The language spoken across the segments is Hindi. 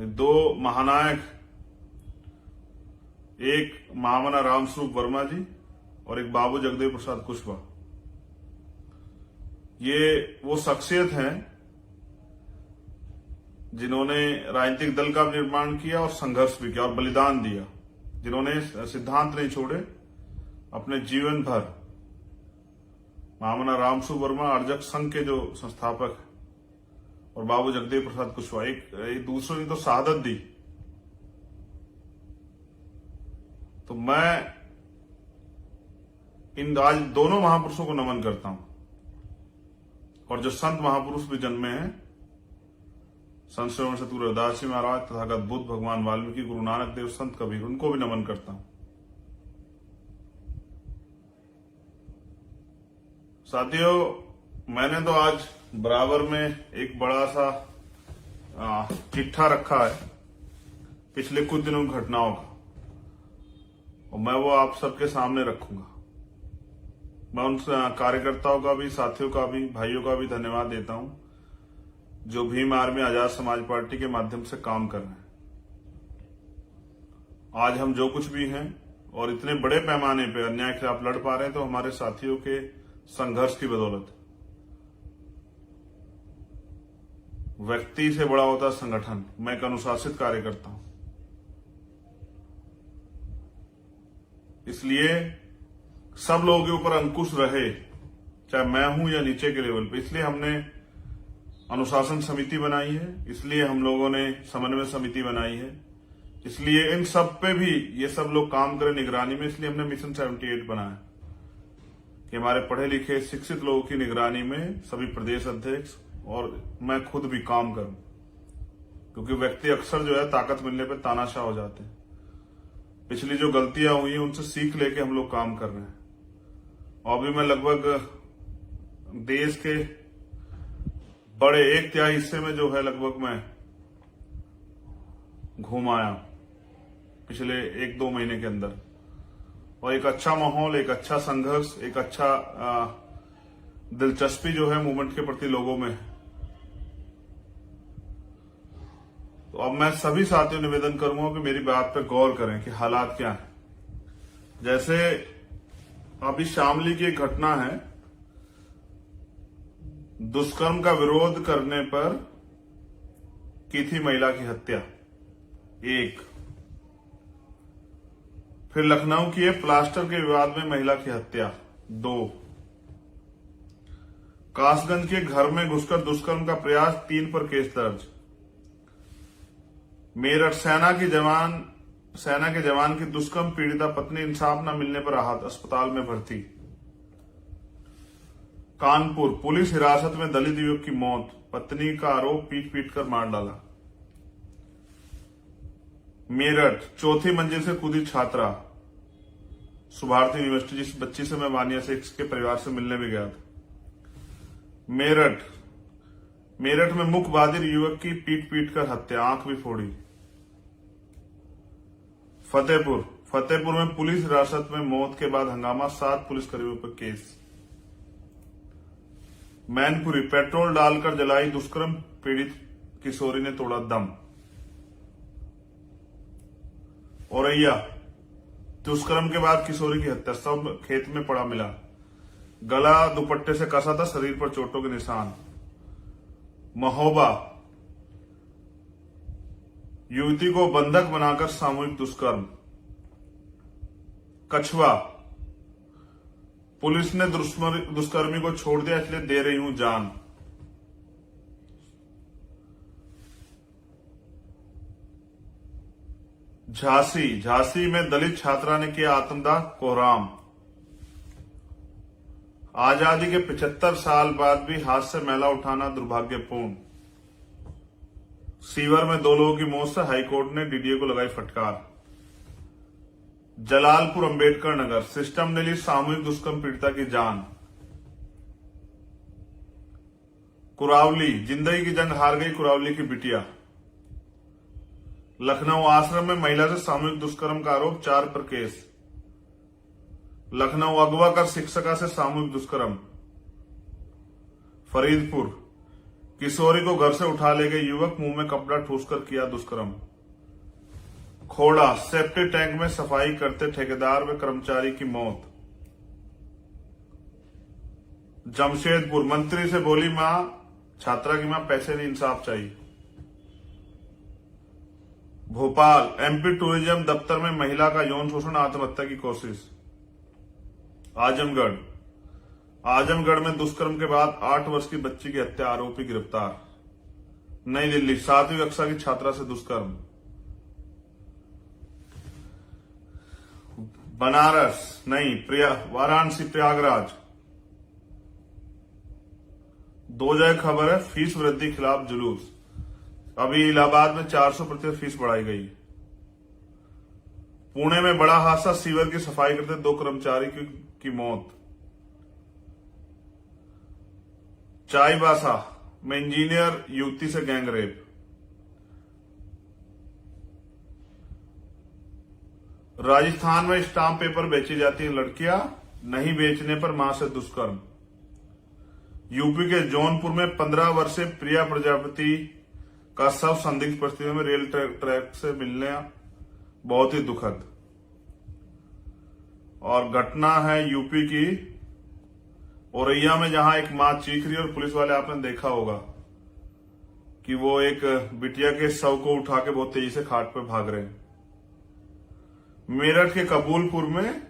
दो महानायक, एक महामना रामस्वरूप वर्मा जी और एक बाबू जगदेव प्रसाद कुशवाहा, ये वो शख्सियत हैं जिन्होंने राजनीतिक दल का निर्माण किया और संघर्ष भी किया और बलिदान दिया, जिन्होंने सिद्धांत नहीं छोड़े अपने जीवन भर। महामना रामस्वरूप वर्मा अर्जक संघ के जो संस्थापक हैं और बाबू जगदेव प्रसाद कुशवाहा, एक दूसरों ने तो शहादत दी। तो मैं इन आज दोनों महापुरुषों को नमन करता हूं। और जो संत महापुरुष भी जन्मे हैं, संत श्रवण शतुर रविदास जी महाराज, तथागत बुद्ध, भगवान वाल्मीकि, गुरु नानक देव, संत कबीर, उनको भी नमन करता हूं। साथियों, मैंने तो आज बराबर में एक बड़ा सा चिट्ठा रखा है पिछले कुछ दिनों की घटनाओं का, और मैं वो आप सबके सामने रखूंगा। मैं उन कार्यकर्ताओं का भी, साथियों का भी, भाइयों का भी धन्यवाद देता हूं जो भीम आर्मी आजाद समाज पार्टी के माध्यम से काम कर रहे हैं। आज हम जो कुछ भी हैं और इतने बड़े पैमाने पे अन्याय के खिलाफ लड़ पा रहे हैं तो हमारे साथियों के संघर्ष की बदौलत। व्यक्ति से बड़ा होता है संगठन। मैं एक अनुशासित कार्यकर्ता हूं, इसलिए सब लोगों के ऊपर अंकुश रहे, चाहे मैं हूं या नीचे के लेवल पे। इसलिए हमने अनुशासन समिति बनाई है, इसलिए हम लोगों ने समन्वय समिति बनाई है, इसलिए इन सब पे भी ये सब लोग काम करें निगरानी में। इसलिए हमने मिशन 78 बनाया कि हमारे पढ़े लिखे शिक्षित लोगों की निगरानी में सभी प्रदेश अध्यक्ष और मैं खुद भी काम करूं, क्योंकि व्यक्ति अक्सर जो है ताकत मिलने पे तानाशाह हो जाते हैं। पिछली जो गलतियां हुई हैं उनसे सीख लेके हम लोग काम कर रहे हैं। और भी मैं लगभग देश के बड़े 1/3 हिस्से में जो है लगभग मैं घूम आया पिछले 1-2 महीने के अंदर, और एक अच्छा माहौल, एक अच्छा संघर्ष, एक अच्छा दिलचस्पी जो है मूवमेंट के प्रति लोगों में। तो अब मैं सभी साथियों निवेदन करूंगा कि मेरी बात पर गौर करें कि हालात क्या है। जैसे अभी शामली की एक घटना है, दुष्कर्म का विरोध करने पर की थी महिला की हत्या, एक। फिर लखनऊ की प्लास्टर के विवाद में महिला की हत्या, 2। कासगंज के घर में घुसकर दुष्कर्म का प्रयास, 3 पर केस दर्ज। मेरठ सेना के जवान की दुष्कर्म पीड़िता पत्नी इंसाफ न मिलने पर आहत, अस्पताल में भर्ती। कानपुर पुलिस हिरासत में दलित युवक की मौत, पत्नी का आरोप पीट कर मार डाला। मेरठ 4थी मंजिल से कूदी छात्रा, सुभारती यूनिवर्सिटी, जिस बच्ची से मैं वानिया से के परिवार से मिलने भी गया था। मेरठ में मुख बहादुर युवक की पीट कर हत्या, आंख भी फोड़ी। फतेहपुर में पुलिस हिरासत में मौत के बाद हंगामा, 7 पुलिसकर्मियों पर केस। मैनपुरी पेट्रोल डालकर जलाई, दुष्कर्म पीड़ित किशोरी ने तोड़ा दम। औरैया दुष्कर्म के बाद किशोरी की हत्या, सब खेत में पड़ा मिला, गला दुपट्टे से कसा था, शरीर पर चोटों के निशान। महोबा युवती को बंधक बनाकर सामूहिक दुष्कर्म। कछवा पुलिस ने दुष्कर्मी को छोड़ दिया, इसलिए दे रही हूं जान। झांसी में दलित छात्रा ने किया आत्मदाह, कोहराम। आजादी के 75 साल बाद भी हाथ से मैला उठाना दुर्भाग्यपूर्ण। सीवर में 2 लोगों की मौत से हाईकोर्ट ने डीडीए को लगाई फटकार। जलालपुर अंबेडकर नगर सिस्टम ने ली सामूहिक दुष्कर्म पीड़िता की जान। कुरावली जिंदगी की जंग हार गई कुरावली की बिटिया। लखनऊ आश्रम में महिला से सामूहिक दुष्कर्म का आरोप, 4 पर केस। लखनऊ अगवा कर शिक्षिका से सामूहिक दुष्कर्म। फरीदपुर किशोरी को घर से उठा ले गए युवक, मुंह में कपड़ा ठूसकर किया दुष्कर्म। खोड़ा, सेप्टिक टैंक में सफाई करते ठेकेदार व कर्मचारी की मौत। जमशेदपुर, मंत्री से बोली मां, छात्रा की मां, पैसे नहीं इंसाफ चाहिए। भोपाल, एमपी टूरिज्म दफ्तर में महिला का यौन शोषण, आत्महत्या की कोशिश। आजमगढ़ में दुष्कर्म के बाद 8 वर्ष की बच्ची की हत्या, आरोपी गिरफ्तार। नई दिल्ली, 7वीं कक्षा की छात्रा से दुष्कर्म। बनारस नहीं, वाराणसी, प्रयागराज, 2 जगह खबर है। फीस वृद्धि खिलाफ जुलूस। अभी इलाहाबाद में 400% फीस बढ़ाई गई। पुणे में बड़ा हादसा, सीवर की सफाई करते 2 कर्मचारी की मौत। चाईबासा में इंजीनियर युवती से गैंगरेप। राजस्थान में स्टाम्प पेपर बेची जाती है लड़कियां, नहीं बेचने पर मां से दुष्कर्म। यूपी के जौनपुर में 15 वर्षीय प्रिया प्रजापति का शव संदिग्ध परिस्थितियों में रेल ट्रैक से मिलने, बहुत ही दुखद। और घटना है यूपी की औरैया में, जहां एक मां चीख रही और पुलिस वाले, आपने देखा होगा कि वो एक बिटिया के शव को उठा के बहुत तेजी से खाट पे भाग रहे हैं। मेरठ के कबूलपुर में,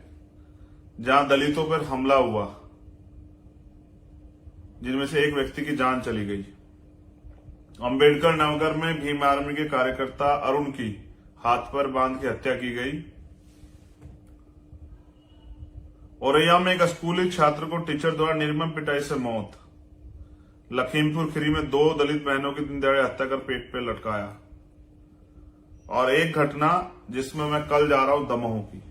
जहां दलितों पर हमला हुआ, जिनमें से एक व्यक्ति की जान चली गई। अंबेडकर नगर में भीम आर्मी के कार्यकर्ता अरुण की हाथ पर बांध के हत्या की गई। औरैया में एक स्कूली छात्र को टीचर द्वारा निर्मम पिटाई से मौत। लखीमपुर खीरी में 2 दलित बहनों की दिन दहाड़े हत्या कर पेट पे लटकाया। और एक घटना जिसमें मैं कल जा रहा हूं दमोह की,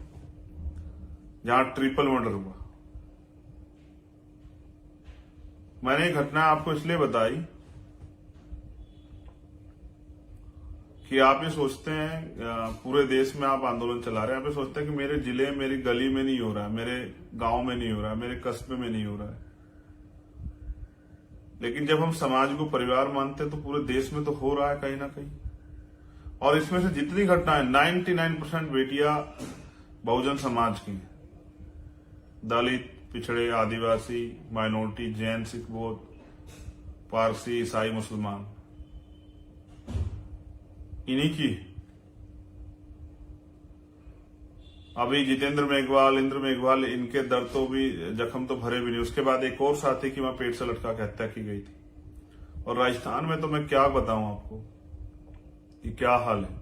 जहां ट्रिपल मर्डर हुआ। मैंने ये घटना आपको इसलिए बताई कि आप ये सोचते हैं पूरे देश में आप आंदोलन चला रहे हैं, आप ये सोचते हैं कि मेरे जिले, मेरी गली में नहीं हो रहा है, मेरे गांव में नहीं हो रहा है, मेरे कस्बे में नहीं हो रहा है। लेकिन जब हम समाज को परिवार मानते हैं तो पूरे देश में तो हो रहा है कहीं ना कहीं। और इसमें से जितनी घटनाएं, 99% बेटियां बहुजन समाज की हैं। दलित, पिछड़े, आदिवासी, माइनॉरिटी, जैन, सिख, बौद्ध, पारसी, ईसाई, मुसलमान, इन्हीं की। अभी जितेंद्र मेघवाल, इंद्र मेघवाल, इनके दर्द तो भी, जख्म तो भरे भी नहीं। उसके बाद एक और साथी की वहां पेट से लटका के हत्या की गई थी। और राजस्थान में तो मैं क्या बताऊं आपको कि क्या हाल है।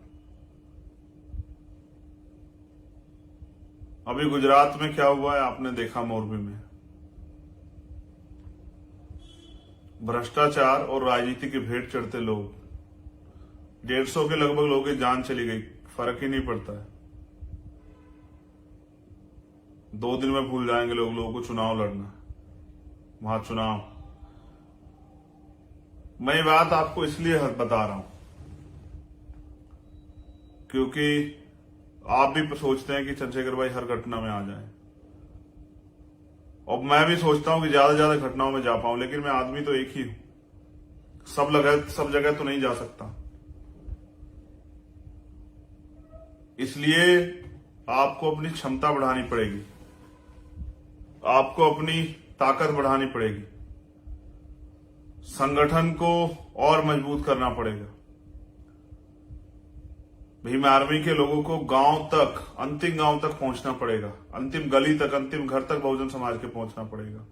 अभी गुजरात में क्या हुआ है आपने देखा, मोरबी में। भ्रष्टाचार और राजनीति की भेंट चढ़ते लोग, 150 के लगभग लोगों की जान चली गई, फर्क ही नहीं पड़ता है। 2 दिन में भूल जाएंगे लोगों को चुनाव लड़ना, वहां चुनाव। मैं ये बात आपको इसलिए बता रहा हूं क्योंकि आप भी सोचते हैं कि चंद्रशेखर भाई हर घटना में आ जाए, और मैं भी सोचता हूं कि ज्यादा से ज्यादा घटनाओं में जा पाऊं, लेकिन मैं आदमी तो एक ही हूं, सब जगह तो नहीं जा सकता। इसलिए आपको अपनी क्षमता बढ़ानी पड़ेगी, आपको अपनी ताकत बढ़ानी पड़ेगी, संगठन को और मजबूत करना पड़ेगा। भीम आर्मी के लोगों को गांव तक, अंतिम गांव तक पहुंचना पड़ेगा, अंतिम गली तक, अंतिम घर तक बहुजन समाज के पहुंचना पड़ेगा।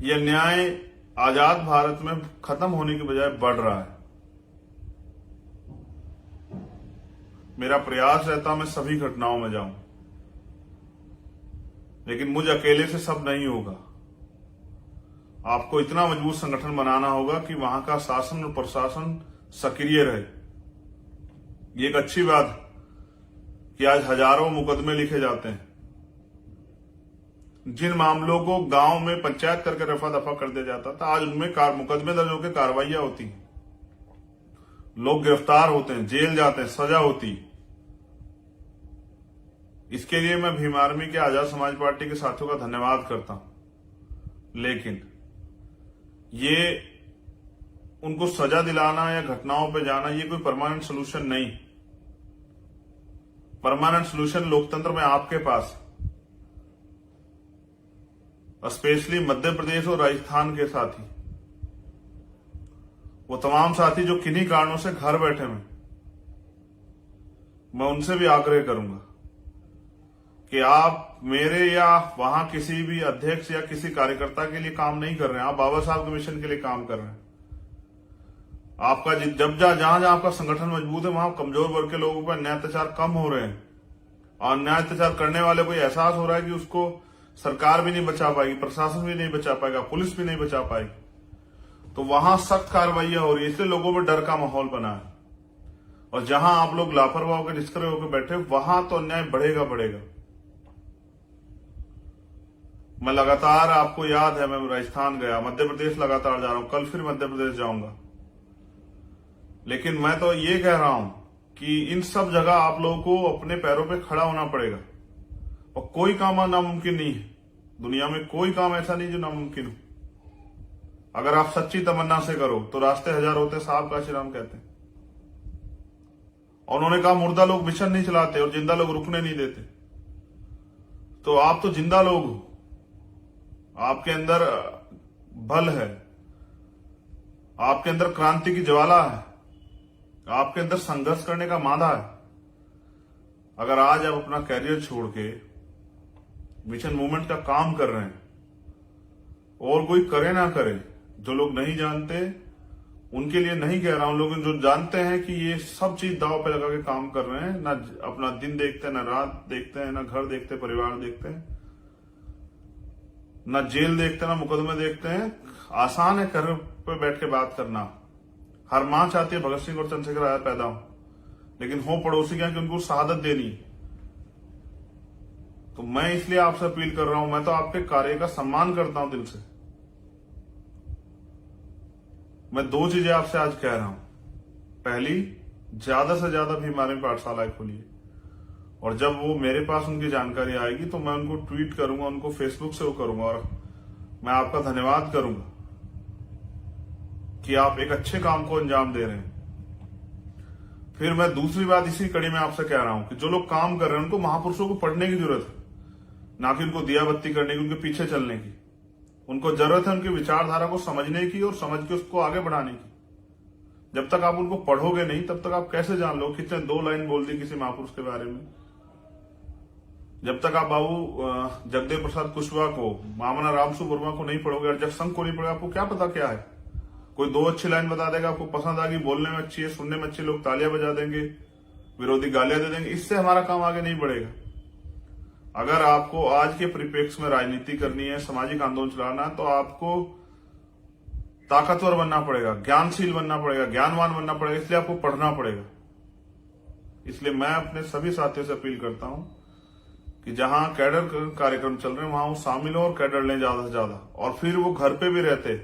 यह न्याय आजाद भारत में खत्म होने के बजाय बढ़ रहा है। मेरा प्रयास रहता मैं सभी घटनाओं में जाऊं, लेकिन मुझ अकेले से सब नहीं होगा। आपको इतना मजबूत संगठन बनाना होगा कि वहां का शासन और प्रशासन सक्रिय रहे। ये एक अच्छी बात कि आज हजारों मुकदमे लिखे जाते हैं। जिन मामलों को गांव में पंचायत करके रफा दफा कर दिया जाता था, आज उनमें मुकदमे दर्ज होकर कार्रवाइयां होती हैं, लोग गिरफ्तार होते हैं, जेल जाते हैं, सजा होती। इसके लिए मैं भीम आर्मी के आजाद समाज पार्टी के साथियों का धन्यवाद करता हूं। लेकिन ये उनको सजा दिलाना या घटनाओं पे जाना ये कोई परमानेंट सोल्यूशन नहीं। परमानेंट सोल्यूशन लोकतंत्र में आपके पास, स्पेशली मध्य प्रदेश और राजस्थान के साथी, वो तमाम साथी जो किन्हीं कारणों से घर बैठे हैं, मैं उनसे भी आग्रह करूंगा कि आप मेरे या वहां किसी भी अध्यक्ष या किसी कार्यकर्ता के लिए काम नहीं कर रहे हैं, आप बाबा साहब के मिशन के लिए काम कर रहे हैं। आपका जब जहां आपका संगठन मजबूत है वहां कमजोर वर्ग के लोगों पर अन्याय अत्याचार कम हो रहे हैं, और अन्याय अत्याचार करने वाले को एहसास हो रहा है कि उसको सरकार भी नहीं बचा पाएगी, प्रशासन भी नहीं बचा पाएगा, पुलिस भी नहीं बचा पाएगी। तो वहां सख्त कार्रवाइयां हो रही है, इसलिए लोगों में डर का माहौल बना है। और जहां आप लोग लापरवाह होकर निष्क्रिय होकर बैठे वहां तो अन्याय बढ़ेगा बढ़ेगा। मैं लगातार, आपको याद है, मैं राजस्थान गया, मध्य प्रदेश लगातार जा रहा हूं, कल फिर मध्य प्रदेश जाऊंगा। लेकिन मैं तो ये कह रहा हूं कि इन सब जगह आप लोगों को अपने पैरों पे खड़ा होना पड़ेगा, और कोई काम नामुमकिन नहीं है। दुनिया में कोई काम ऐसा नहीं जो नामुमकिन हो। अगर आप सच्ची तमन्ना से करो तो रास्ते हजार होते, साहब काशीराम कहते हैं। और उन्होंने कहा मुर्दा लोग मिशन नहीं चलाते और जिंदा लोग रुकने नहीं देते। तो आप तो जिंदा लोग हो, आपके अंदर बल है, आपके अंदर क्रांति की ज्वाला है, आपके अंदर संघर्ष करने का मादा है। अगर आज आप अपना कैरियर छोड़ के मिशन मूवमेंट का काम कर रहे हैं, और कोई करे ना करे, जो लोग नहीं जानते उनके लिए नहीं कह रहा हूं, लोग जो जानते हैं कि ये सब चीज दांव पे लगा के काम कर रहे हैं, ना अपना दिन देखते हैं, ना रात देखते हैं, ना घर देखते, परिवार देखते हैं, ना जेल देखते हैं, ना मुकदमे देखते हैं। आसान है घर पे बैठ के बात करना। हर मां चाहती है भगत सिंह और चंद्रशेखर आजाद पैदा हो, लेकिन हो पड़ोसी क्या कि उनको शहादत देनी। तो मैं इसलिए आपसे अपील कर रहा हूं, मैं तो आपके कार्य का सम्मान करता हूं दिल से। मैं दो चीजें आपसे आज कह रहा हूं। पहली, ज्यादा से ज्यादा भी हमारे पाठशालाएं खोलिए, और जब वो मेरे पास उनकी जानकारी आएगी तो मैं उनको ट्वीट करूंगा, उनको फेसबुक से वो करूंगा, और मैं आपका धन्यवाद करूंगा कि आप एक अच्छे काम को अंजाम दे रहे हैं। फिर मैं दूसरी बात इसी कड़ी में आपसे कह रहा हूं कि जो लोग काम कर रहे हैं उनको महापुरुषों को पढ़ने की जरूरत है, ना कि उनको दिया बत्ती करने की, उनके पीछे चलने की। उनको जरूरत है उनकी विचारधारा को समझने की और समझ के उसको आगे बढ़ाने की। जब तक आप उनको पढ़ोगे नहीं तब तक आप कैसे जान लो कितने 2 लाइन बोल दी किसी महापुरुष के बारे में। जब तक आप बाबू जगदेव प्रसाद कुशवाहा को, मामना रामसु वर्मा को नहीं पढ़ोगे, अर्जक संघ को नहीं पढ़ोगे, आपको क्या पता क्या है। कोई 2 अच्छी लाइन बता देगा, आपको पसंद आ गई, बोलने में अच्छी है, सुनने में अच्छे, लोग तालियां बजा देंगे, विरोधी गालियां दे देंगे, इससे हमारा काम आगे नहीं बढ़ेगा। अगर आपको आज के परिप्रेक्ष्य में राजनीति करनी है, सामाजिक आंदोलन चलाना है, तो आपको ताकतवर बनना पड़ेगा, ज्ञानशील बनना पड़ेगा, ज्ञानवान बनना पड़ेगा, इसलिए आपको पढ़ना पड़ेगा। इसलिए मैं अपने सभी साथियों से अपील करता हूं कि जहां कैडर कार्यक्रम चल रहे हैं वहां वो शामिल हो और कैडर लें ज्यादा से ज्यादा, और फिर वो घर पे भी रहते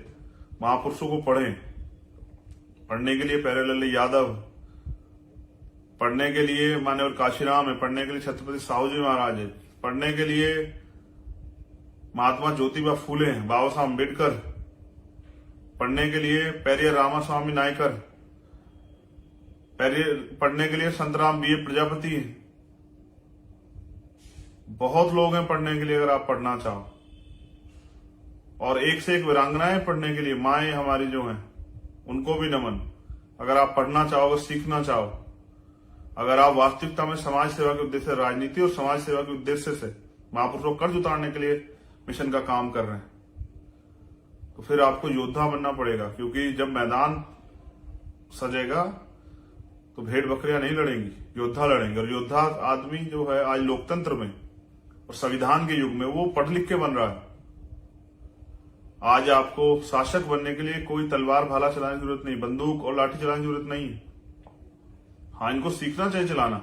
महापुरुषों को पढ़ें। पढ़ने के लिए प्यारेलाल यादव, पढ़ने के लिए मान्यवर काशीराम है, पढ़ने के लिए छत्रपति साहू जी महाराज है, पढ़ने के लिए महात्मा ज्योतिबा फूले हैं, बाबा साहब अम्बेडकर, पढ़ने के लिए पेरियर रामास्वामी नायकर, पढ़ने के लिए संतराम बीए प्रजापति हैं। बहुत लोग हैं पढ़ने के लिए, अगर आप पढ़ना चाहो। और एक से एक वीरांगनाएं पढ़ने के लिए, माएं हमारी जो हैं उनको भी नमन। अगर आप पढ़ना चाहो, अगर सीखना चाहो, अगर आप वास्तविकता में समाज सेवा के उद्देश्य से, राजनीति और समाज सेवा के उद्देश्य से महापुरुषों को कर्ज उतारने के लिए मिशन का काम कर रहे हैं, तो फिर आपको योद्धा बनना पड़ेगा। क्योंकि जब मैदान सजेगा तो भेड़ बकरियां नहीं लड़ेंगी, योद्धा लड़ेंगे। और योद्धा आदमी जो है आज लोकतंत्र में और संविधान के युग में वो पढ़ लिख के बन रहा है। आज आपको शासक बनने के लिए कोई तलवार भाला चलाने की जरूरत नहीं, बंदूक और लाठी चलाने की जरूरत नहीं है। हाँ, इनको सीखना चाहिए चलाना,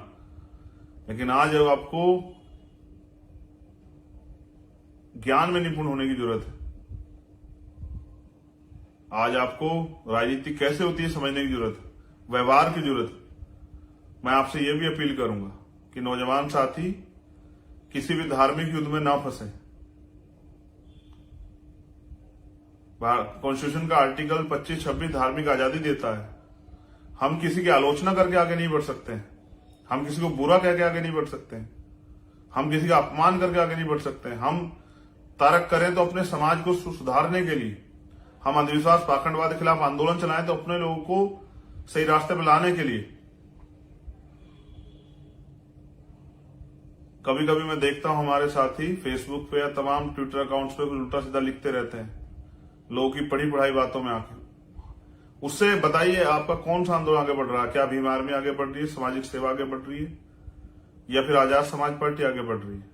लेकिन आज आपको ज्ञान में निपुण होने की जरूरत है। आज आपको राजनीति कैसे होती है समझने की जरूरत है, व्यवहार की जरूरत है। मैं आपसे यह भी अपील करूंगा कि नौजवान साथी किसी भी धार्मिक युद्ध में ना फंसे। कॉन्स्टिट्यूशन का आर्टिकल 25-26 धार्मिक आजादी देता है। हम किसी की आलोचना करके आगे नहीं बढ़ सकते हैं, हम किसी को बुरा कह के आगे नहीं बढ़ सकते हैं, हम किसी का अपमान करके आगे नहीं बढ़ सकते हैं। हम तर्क करें तो अपने समाज को सुधारने के लिए, हम अंधविश्वास पाखंडवाद के खिलाफ आंदोलन चलाएं तो अपने लोगों को सही रास्ते पर लाने के लिए। कभी कभी मैं देखता हूं हमारे साथी फेसबुक पे या तमाम ट्विटर अकाउंट्स पे उल्टा सीधा लिखते रहते हैं लोगों की पढ़ी पढ़ाई बातों में आके। उससे बताइए आपका कौन सा आंदोलन आगे बढ़ रहा है? क्या भीम आर्मी आगे बढ़ रही है, सामाजिक सेवा आगे बढ़ रही है, या फिर आजाद समाज पार्टी आगे बढ़ रही है?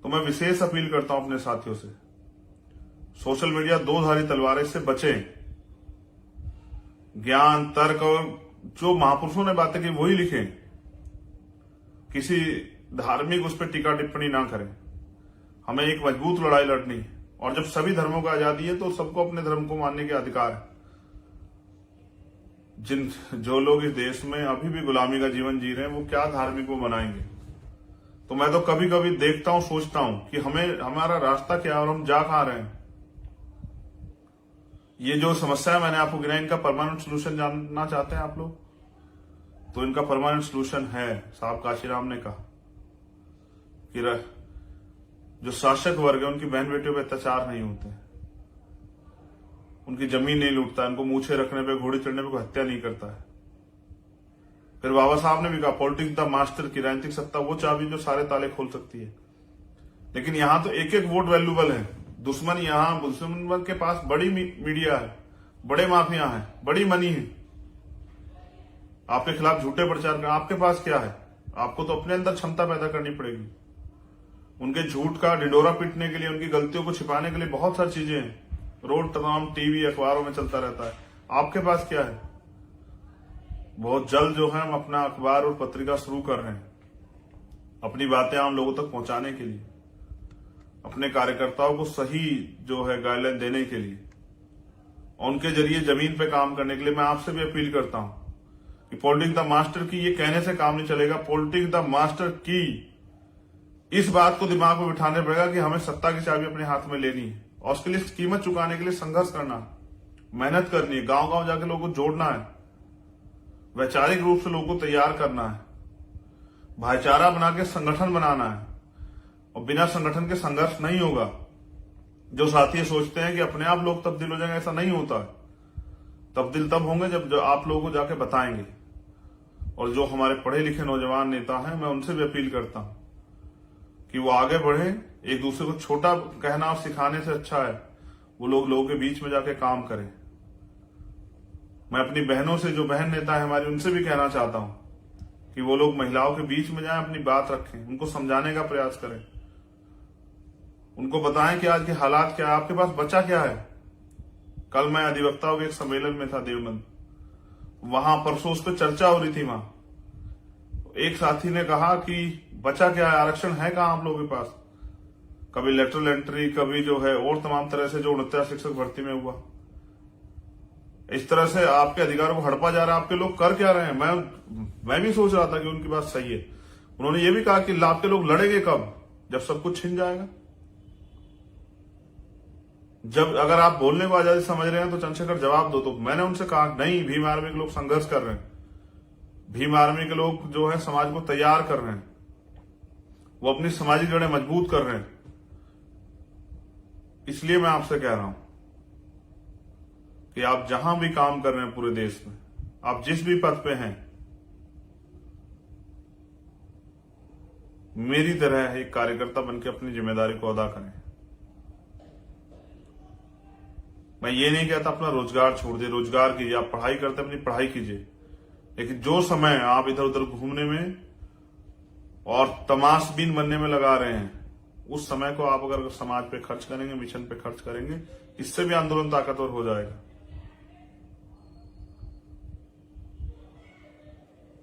तो मैं विशेष अपील करता हूं अपने साथियों से, सोशल मीडिया दो-धारी तलवार है, इससे बचें। ज्ञान, तर्क और जो महापुरुषों ने बातें की वही लिखें, किसी धार्मिक उस पर टीका टिप्पणी ना करें। हमें एक मजबूत लड़ाई लड़नी है, और जब सभी धर्मों का आजादी है तो सबको अपने धर्म को मानने के अधिकार है। जो लोग इस देश में अभी भी गुलामी का जीवन जी रहे हैं वो क्या धार्मिक को बनाएंगे? तो मैं तो कभी कभी देखता हूं, सोचता हूं कि हमारा रास्ता क्या है और हम जा कहां रहे हैं। ये जो समस्या मैंने आपको गिनाई, इनका परमानेंट सोल्यूशन जानना चाहते हैं आप लोग? तो इनका परमानेंट सोल्यूशन है, साहब काशीराम ने कहा कि जो शासक वर्ग है उनकी बहन बेटियों पर अत्याचार नहीं होते, उनकी जमीन नहीं लूटता, उनको मूछे रखने पे, घोड़े चढ़ने पे कोई हत्या नहीं करता है। फिर बाबा साहब ने भी कहा पॉलिटिक्स द मास्टर की, राजनीतिक सत्ता वो चाबी जो सारे ताले खोल सकती है। लेकिन यहां तो एक एक वोट वैल्यूबल है। दुश्मन के पास बड़ी मीडिया है, बड़े माफिया हैं, बड़ी मनी है, आपके खिलाफ झूठे प्रचार कर। आपके पास क्या है? आपको तो अपने अंदर क्षमता पैदा करनी पड़ेगी। उनके झूठ का ढिंडोरा पीटने के लिए, उनकी गलतियों को छिपाने के लिए बहुत सारी चीजें हैं, रोज तमाम टीवी अखबारों में चलता रहता है। आपके पास क्या है? बहुत जल्द जो है हम अपना अखबार और पत्रिका शुरू कर रहे हैं, अपनी बातें आम लोगों तक पहुंचाने के लिए, अपने कार्यकर्ताओं को सही जो है गाइडलाइन देने के लिए, और उनके जरिए जमीन पे काम करने के लिए। मैं आपसे भी अपील करता हूं कि पॉलिटिक्स द मास्टर की ये कहने से काम नहीं चलेगा। पॉलिटिक्स द मास्टर की इस बात को दिमाग में बिठाने पड़ेगा कि हमें सत्ता की चाबी अपने हाथ में लेनी है, और उसके लिए कीमत चुकाने के लिए संघर्ष करना है, मेहनत करनी है, गांव गांव जाके लोगों को जोड़ना है, वैचारिक रूप से लोगों को तैयार करना है, भाईचारा बना के संगठन बनाना है। और बिना संगठन के संघर्ष नहीं होगा। जो साथी सोचते हैं कि अपने आप लोग तब्दील हो जाएंगे, ऐसा नहीं होता है। तब्दील तब होंगे जब आप लोगों को जाके बताएंगे। और जो हमारे पढ़े लिखे नौजवान नेता हैं, मैं उनसे भी अपील करता हूं कि वो आगे बढ़े। एक दूसरे को छोटा कहना और सिखाने से अच्छा है वो लोगों के बीच में जाके काम करें। मैं अपनी बहनों से, जो बहन नेता है हमारी, उनसे भी कहना चाहता हूं कि वो लोग महिलाओं के बीच में जाएं, अपनी बात रखें, उनको समझाने का प्रयास करें, उनको बताएं कि आज के हालात क्या है, आपके पास बचा क्या है। कल मैं अधिवक्ताओं के एक सम्मेलन में था देवनंद, वहां परसों उस पर चर्चा हो रही थी। वहां एक साथी ने कहा कि बचा क्या है, आरक्षण है कहां आप लोगों के पास? कभी लेटरल एंट्री, कभी जो है और तमाम तरह से जो 49 शिक्षक भर्ती में हुआ, इस तरह से आपके अधिकारों को हड़पा जा रहा है। आपके लोग कर क्या रहे हैं? मैं भी सोच रहा था कि उनकी बात सही है। उन्होंने ये भी कहा कि आपके लोग लड़ेंगे कब? जब सब कुछ छिन जाएगा। जब अगर आप बोलने को आजादी समझ रहे हैं तो चंद्रशेखर जवाब दो। तो मैंने उनसे कहा नहीं, भीम आर्मी के लोग संघर्ष कर रहे हैं, भीम आर्मी के लोग जो है समाज को तैयार कर रहे हैं, वो अपनी सामाजिक जड़ें मजबूत कर रहे हैं। इसलिए मैं आपसे कह रहा हूं कि आप जहां भी काम कर रहे हैं पूरे देश में, आप जिस भी पद पे हैं, मेरी तरह एक कार्यकर्ता बनकर अपनी जिम्मेदारी को अदा करें। मैं ये नहीं कहता अपना रोजगार छोड़ दे, रोजगार कीजिए, आप पढ़ाई करते अपनी पढ़ाई कीजिए, लेकिन जो समय आप इधर उधर घूमने में और तमाशबीन बनने में लगा रहे हैं, उस समय को आप अगर समाज पे खर्च करेंगे, मिशन पे खर्च करेंगे, इससे भी आंदोलन ताकतवर हो जाएगा।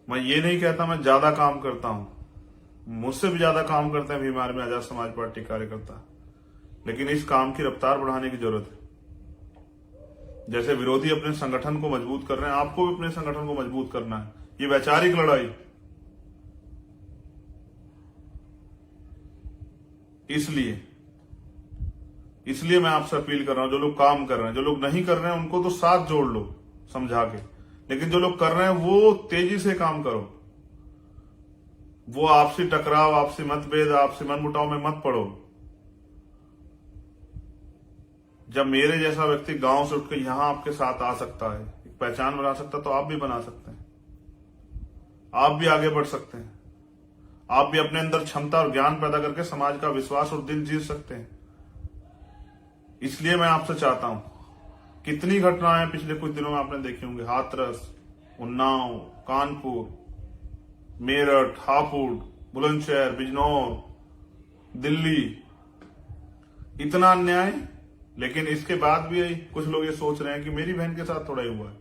मैं ये नहीं कहता मैं ज्यादा काम करता हूं, मुझसे भी ज्यादा काम करते हैं भीम आर्मी आजाद समाज पार्टी कार्यकर्ता, लेकिन इस काम की रफ्तार बढ़ाने की जरूरत है। जैसे विरोधी अपने संगठन को मजबूत कर रहे हैं, आपको भी अपने संगठन को मजबूत करना है। ये वैचारिक लड़ाई, इसलिए मैं आपसे अपील कर रहा हूं, जो लोग काम कर रहे हैं, जो लोग नहीं कर रहे हैं उनको तो साथ जोड़ लो समझा के, लेकिन जो लोग कर रहे हैं वो तेजी से काम करो। वो आपसी टकराव, आपसी मतभेद, आपसी मनमुटाव में मत पड़ो। जब मेरे जैसा व्यक्ति गांव से उठकर यहां आपके साथ आ सकता है, एक पहचान बना सकता है, तो आप भी बना सकते हैं, आप भी आगे बढ़ सकते हैं, आप भी अपने अंदर क्षमता और ज्ञान पैदा करके समाज का विश्वास और दिल जीत सकते हैं। इसलिए मैं आपसे चाहता हूं, कितनी घटनाएं पिछले कुछ दिनों में आपने देखी होंगी, हाथरस, उन्नाव, कानपुर, मेरठ, हापुड़, बुलंदशहर, बिजनौर, दिल्ली, इतना अन्याय। लेकिन इसके बाद भी कुछ लोग ये सोच रहे हैं कि मेरी बहन के साथ थोड़ा ही हुआ है।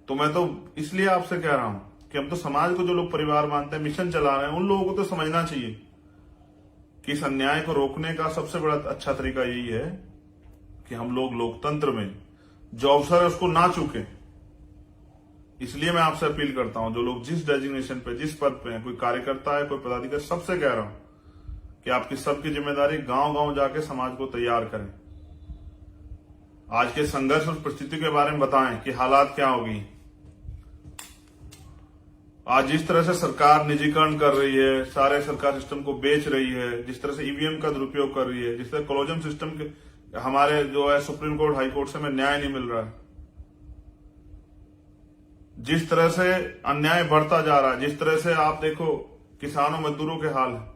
तो मैं तो इसलिए आपसे कह रहा हूं कि हम तो समाज को, जो लोग परिवार मानते हैं, मिशन चला रहे हैं, उन लोगों को तो समझना चाहिए कि इस अन्याय को रोकने का सबसे बड़ा अच्छा तरीका यही है कि हम लोग लोकतंत्र में जो अवसर है उसको ना चूकें। इसलिए मैं आपसे अपील करता हूं, जो लोग जिस डेजिग्नेशन पे, जिस पद पे हैं, कोई कार्यकर्ता है, कोई पदाधिकारी, सबसे कह रहा हूं कि आपकी सबकी जिम्मेदारी गांव गांव जाके समाज को तैयार करें। आज के संघर्ष और परिस्थिति के बारे में बताएं कि हालात क्या होगी। आज जिस तरह से सरकार निजीकरण कर रही है, सारे सरकार सिस्टम को बेच रही है, जिस तरह से ईवीएम का दुरुपयोग कर रही है, जिस तरह कोलोजम सिस्टम के हमारे जो है सुप्रीम कोर्ट, हाई कोर्ट से हमें न्याय नहीं मिल रहा है, जिस तरह से अन्याय बढ़ता जा रहा है, जिस तरह से आप देखो किसानों मजदूरों के हाल है,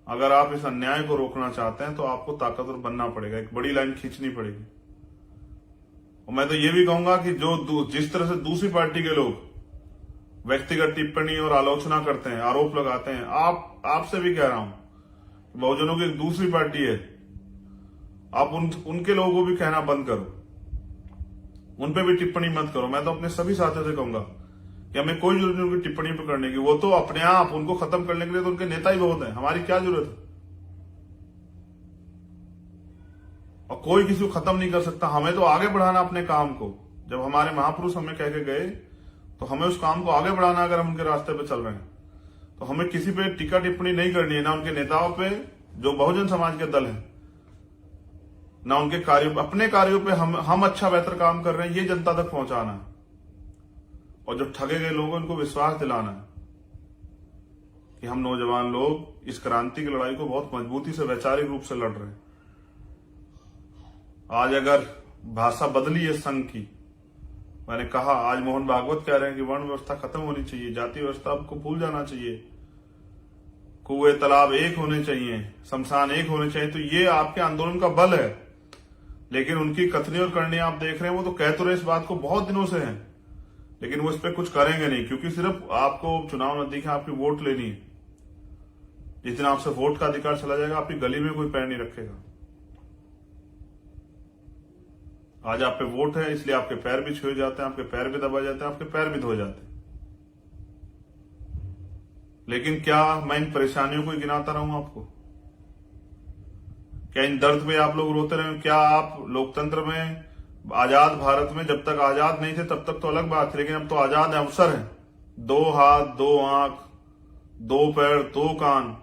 अगर आप इस अन्याय को रोकना चाहते हैं तो आपको ताकतवर बनना पड़ेगा, एक बड़ी लाइन खींचनी पड़ेगी। और मैं तो ये भी कहूंगा कि जो जिस तरह से दूसरी पार्टी के लोग व्यक्तिगत टिप्पणी और आलोचना करते हैं, आरोप लगाते हैं, आपसे भी कह रहा हूं, बहुजनों की एक दूसरी पार्टी है, आप उनके लोगों को भी कहना बंद करो, उन पे भी टिप्पणी मत करो। मैं तो अपने सभी साथियों से कहूंगा कि हमें कोई जरूरत नहीं उनकी टिप्पणी पर करने की, वो तो अपने आप, उनको खत्म करने के लिए तो उनके नेता ही बहुत हैं, हमारी क्या जरूरत है। और कोई किसी को खत्म नहीं कर सकता, हमें तो आगे बढ़ाना अपने काम को। जब हमारे महापुरुष हमें कह के गए तो हमें उस काम को आगे बढ़ाना। अगर हम उनके रास्ते पे चल रहे हैं तो हमें किसी पे टीका टिप्पणी नहीं करनी है, ना उनके नेताओं पे जो बहुजन समाज के दल है, ना उनके कार्यों, अपने कार्यों पे हम अच्छा बेहतर काम कर रहे हैं ये जनता तक पहुंचाना है। और जो ठगे गए लोग उनको विश्वास दिलाना है कि हम नौजवान लोग इस क्रांति की लड़ाई को बहुत मजबूती से, वैचारिक रूप से लड़ रहे हैं। आज अगर भाषा बदली है संघ की, मैंने कहा, आज मोहन भागवत कह रहे हैं कि वर्ण व्यवस्था खत्म होनी चाहिए, जाति व्यवस्था को भूल जाना चाहिए, कुएं तालाब एक होने चाहिए, शमशान एक होने चाहिए। तो ये आपके आंदोलन का बल है। लेकिन उनकी कथनी और करनी आप देख रहे हैं, वो तो कह तो रहे इस बात को बहुत दिनों से हैं, लेकिन वो इस पर कुछ करेंगे नहीं, क्योंकि सिर्फ आपको चुनाव नजदीक है, आपकी वोट लेनी है। जिस दिन आपसे वोट का अधिकार चला जाएगा, आपकी गली में कोई पैर नहीं रखेगा। आज आप पे वोट है, इसलिए आपके पैर भी छुए जाते हैं, आपके पैर भी दबाए जाते हैं, आपके पैर भी धोए जाते हैं। लेकिन क्या मैं इन परेशानियों को गिनाता रहूं आपको? क्या इन दर्द में आप लोग रोते रहे? क्या आप लोकतंत्र में, आजाद भारत में, जब तक आजाद नहीं थे तब तक तो अलग बात थी, लेकिन अब तो आजाद अवसर है, 2 हाथ, 2 आंख, 2 पैर, 2 कान,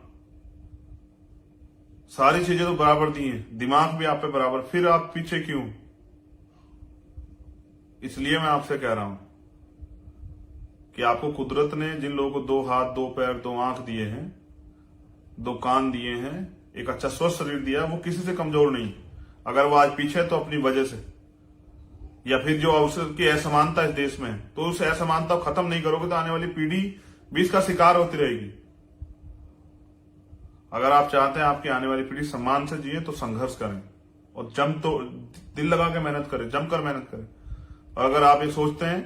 सारी चीजें तो बराबर दी हैं, दिमाग भी आप पे बराबर, फिर आप पीछे क्यों? इसलिए मैं आपसे कह रहा हूं कि आपको कुदरत ने जिन लोगों को 2 हाथ, 2 पैर, 2 आंख दिए हैं, 2 कान दिए हैं, एक अच्छा स्वस्थ शरीर दिया है, वो किसी से कमजोर नहीं। अगर वो आज पीछे है तो अपनी वजह से, या फिर जो अवसर की असमानता इस देश में है, तो उस असमानता को खत्म नहीं करोगे तो आने वाली पीढ़ी भी इसका शिकार होती रहेगी। अगर आप चाहते हैं आपकी आने वाली पीढ़ी सम्मान से जिए तो संघर्ष करें और दिल लगा के मेहनत करें, जमकर मेहनत करें। और अगर आप ये सोचते हैं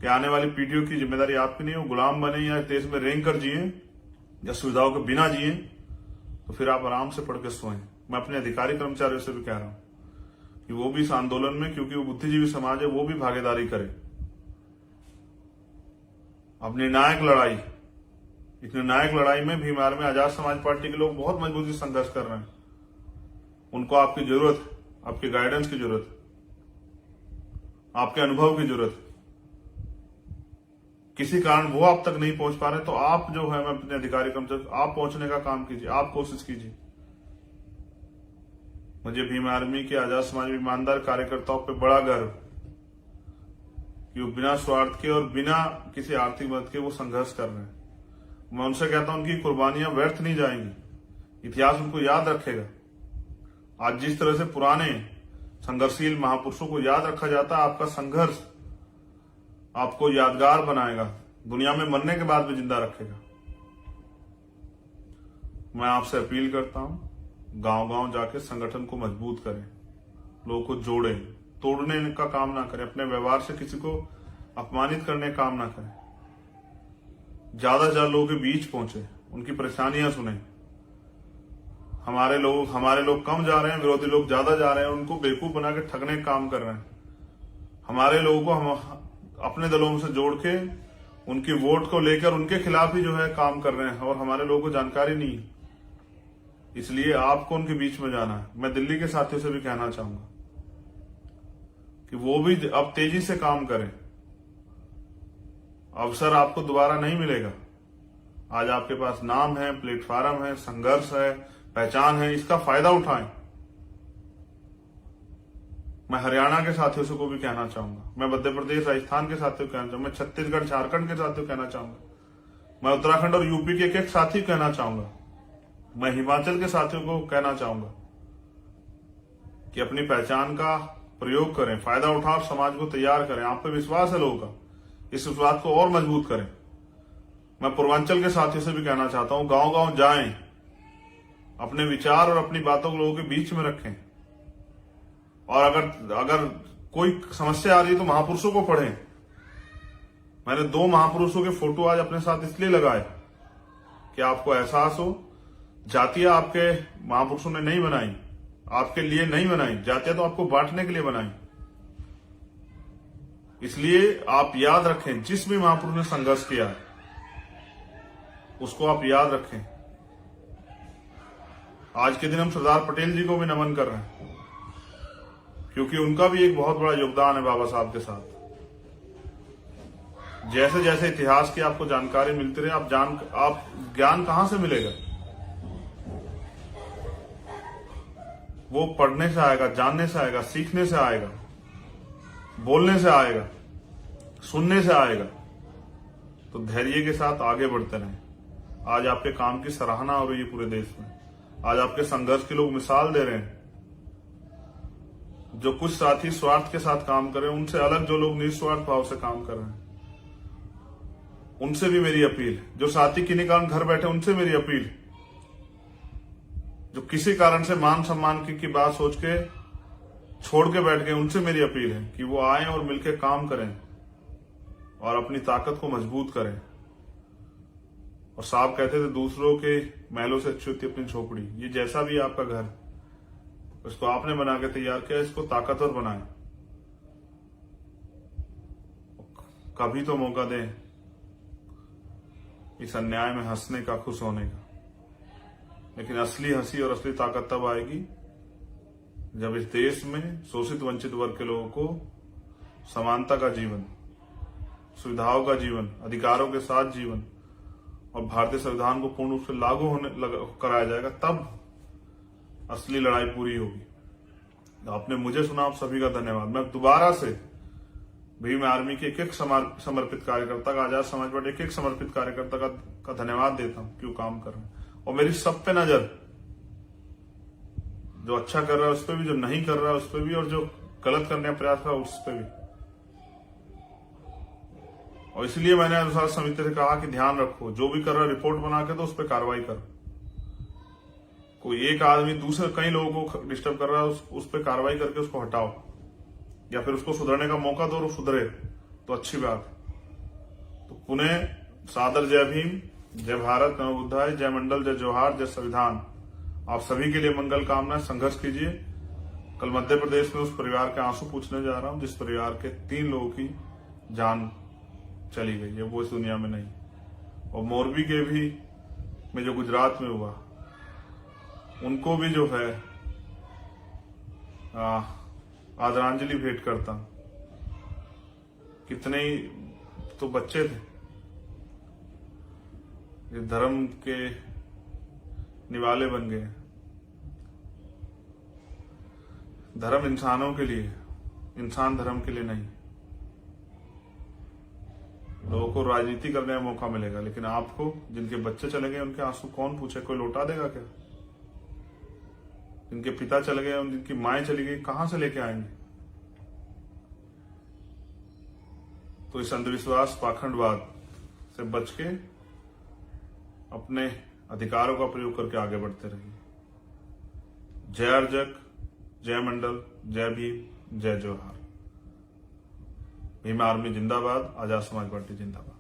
कि आने वाली पीढ़ियों की जिम्मेदारी आपकी नहीं, वो गुलाम बने या देश में रेंग कर जिए या सुविधाओं के बिना जिए, तो फिर आप आराम से पढ़ के सोएं। मैं अपने अधिकारी कर्मचारियों से भी कह रहा हूं कि वो भी इस आंदोलन में, क्योंकि वो बुद्धिजीवी समाज है, वो भी भागीदारी करे। अब निर्णायक लड़ाई, इस निर्णायक लड़ाई में भीमार में आजाद समाज पार्टी के लोग बहुत मजबूती से संघर्ष कर रहे हैं। उनको आपकी जरूरत, आपके गाइडेंस की जरूरत, आपके अनुभव की जरूरत। किसी कारण वो आप तक नहीं पहुंच पा रहे तो आप जो है, मैं अपने अधिकारी कर्मचारी, आप पहुंचने का काम कीजिए, आप कोशिश कीजिए। मुझे भीम आर्मी के आजाद समाज में ईमानदार कार्यकर्ताओं पे बड़ा गर्व कि वो बिना स्वार्थ के और बिना किसी आर्थिक मदद के वो संघर्ष कर रहे हैं। मैं उनसे कहता हूं उनकी कुर्बानियां व्यर्थ नहीं जाएंगी, इतिहास उनको याद रखेगा। आज जिस तरह से पुराने संघर्षशील महापुरुषों को याद रखा जाता है, आपका संघर्ष आपको यादगार बनाएगा, दुनिया में मरने के बाद भी जिंदा रखेगा। मैं आपसे अपील करता हूं, गांव गांव जाके संगठन को मजबूत करें, लोगों को जोड़ें, तोड़ने का काम ना करें, अपने व्यवहार से किसी को अपमानित करने का काम ना करें। ज्यादा से ज्यादा लोगों के बीच पहुंचे, उनकी परेशानियां सुने। हमारे लोग कम जा रहे हैं, विरोधी लोग ज्यादा जा रहे हैं, उनको बेवकूफ बना के ठगने का काम कर रहे हैं। हमारे लोगों को हम अपने दलों से जोड़ के उनकी वोट को लेकर उनके खिलाफ ही जो है काम कर रहे हैं, और हमारे लोगों को जानकारी नहीं है। इसलिए आपको उनके बीच में जाना है। मैं दिल्ली के साथियों से भी कहना चाहूंगा कि वो भी अब तेजी से काम करें। अवसर आपको दोबारा नहीं मिलेगा। आज आपके पास नाम है, प्लेटफॉर्म है, संघर्ष है, पहचान है, इसका फायदा उठाएं। मैं हरियाणा के साथियों से को भी कहना चाहूंगा, मैं मध्य प्रदेश राजस्थान के साथियों को कहना चाहूंगा, मैं छत्तीसगढ़ झारखंड के साथियों को कहना चाहूंगा, मैं उत्तराखंड और यूपी के एक साथी को कहना चाहूंगा, मैं हिमाचल के साथियों को कहना चाहूंगा कि अपनी पहचान का प्रयोग करें, फायदा उठाओ, समाज को तैयार करें। आप पे विश्वास है लोगों का, इस विश्वास को और मजबूत करें। मैं पूर्वांचल के साथियों से भी कहना चाहता हूं, गांव गांव जाएं, अपने विचार और अपनी बातों को लोगों के बीच में रखें, और अगर कोई समस्या आ रही है तो महापुरुषों को पढ़ें। मैंने 2 महापुरुषों के फोटो आज अपने साथ इसलिए लगाए कि आपको एहसास हो, जातियां आपके महापुरुषों ने नहीं बनाई, आपके लिए नहीं बनाई, जातियां तो आपको बांटने के लिए बनाई। इसलिए आप याद रखें, जिस भी महापुरुष ने संघर्ष किया है उसको आप याद रखें। आज के दिन हम सरदार पटेल जी को भी नमन कर रहे हैं, क्योंकि उनका भी एक बहुत बड़ा योगदान है बाबा साहब के साथ। जैसे जैसे इतिहास की आपको जानकारी मिलती रहे, आप ज्ञान कहां से मिलेगा? वो पढ़ने से आएगा, जानने से आएगा, सीखने से आएगा, बोलने से आएगा, सुनने से आएगा। तो धैर्य के साथ आगे बढ़ते रहें। आज आपके काम की सराहना हो रही है पूरे देश में। आज आपके संघर्ष के लोग मिसाल दे रहे हैं। जो कुछ साथी स्वार्थ के साथ काम कर रहे हैं, उनसे अलग जो लोग निस्वार्थ भाव से काम कर रहे हैं, उनसे भी मेरी अपील। जो साथी किन्हीं कारण घर बैठे, उनसे मेरी अपील। जो किसी कारण से मान सम्मान की बात सोच के छोड़ के बैठ गए, उनसे मेरी अपील है कि वो आए और मिलकर काम करें और अपनी ताकत को मजबूत करें। और साहब कहते थे, दूसरों के महलों से अच्छी होती अपनी झोपड़ी। ये जैसा भी आपका घर, इसको आपने बना के तैयार किया, इसको ताकतवर बनाएं। कभी तो मौका दें इस अन्याय में हंसने का, खुश होने का। लेकिन असली हंसी और असली ताकत तब आएगी जब इस देश में शोषित वंचित वर्ग के लोगों को समानता का जीवन, सुविधाओं का जीवन, अधिकारों के साथ जीवन और भारतीय संविधान को पूर्ण रूप से लागू कराया जाएगा। तब असली लड़ाई पूरी होगी। आपने मुझे सुना, आप सभी का धन्यवाद। मैं दोबारा से भीम आर्मी के एक समर्पित कार्यकर्ता का, आजाद समाज पार्टी एक समर्पित कार्यकर्ता का धन्यवाद देता हूं कि वो काम कर रहे हैं। और मेरी सब पे नजर, जो अच्छा कर रहा है उस पर भी, जो नहीं कर रहा है उस पर भी, और जो गलत करने का प्रयास कर रहा है उस पर भी। और इसलिए मैंने अनुसार समिति से कहा कि ध्यान रखो, जो भी कर रहा है रिपोर्ट बना के तो उस पर कार्रवाई करो। कोई एक आदमी दूसरे कई लोगों को डिस्टर्ब कर रहा है, उस पर कार्रवाई करके उसको हटाओ, या फिर उसको सुधरने का मौका दो और सुधरे तो अच्छी बात। तो पुनः सादर जय भीम, जय भारत, नमो बुद्धाय, जय मंडल, जय जोहार, जय संविधान। आप सभी के लिए मंगल कामना। संघर्ष कीजिए। कल मध्य प्रदेश में उस परिवार के आंसू पूछने जा रहा हूं जिस परिवार के 3 लोगों की जान चली गई है, वो इस दुनिया में नहीं। और मोरबी के भी में जो गुजरात में हुआ, उनको भी जो है आदरांजलि भेंट करता हूं। कितने ही तो बच्चे थे, ये धर्म के निवाले बन गए। धर्म इंसानों के लिए, इंसान धर्म के लिए नहीं। लोगों को राजनीति करने का मौका मिलेगा, लेकिन आपको जिनके बच्चे चले गए उनके आंसू कौन पूछे? कोई लौटा देगा क्या? जिनके पिता चले गए, जिनकी माएं चली गई, कहां से लेके आएंगे? तो इस अंधविश्वास, पाखंडवाद से बच के अपने अधिकारों का प्रयोग करके आगे बढ़ते रहिए। जय अर्जक, जय मंडल, जय भीम, जय जोहार। भीम आर्मी जिंदाबाद, आजाद समाज पार्टी जिंदाबाद।